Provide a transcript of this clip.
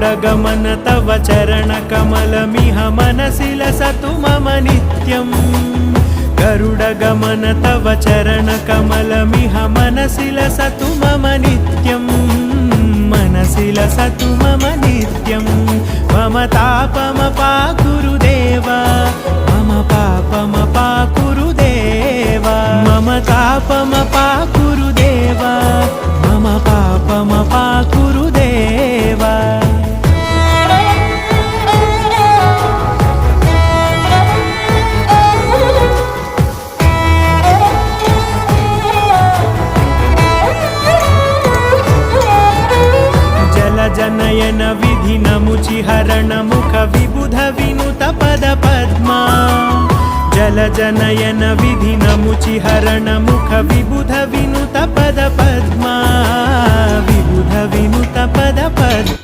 गरुडगमन तव चरणकमलमिह मनसि लसतु मम नित्यम् गरुडगमन तव चरणकमलमिह मनसि लसतु मम नित्यम् मनसि लसतु मम नित्यम् मम तापमपाकुरुदेव मम पापमपाकुरुदेव मम तापमपाकुरुदेव मम पापमपाकुरुदेव जनयन विधिनमुचिहरण मुख विबुध विनुत पद पद्मा जलजनयन विधिनमुचिहरण मुख विबुध विनुत पद पद्मा विबुध विनुत पद पद्मा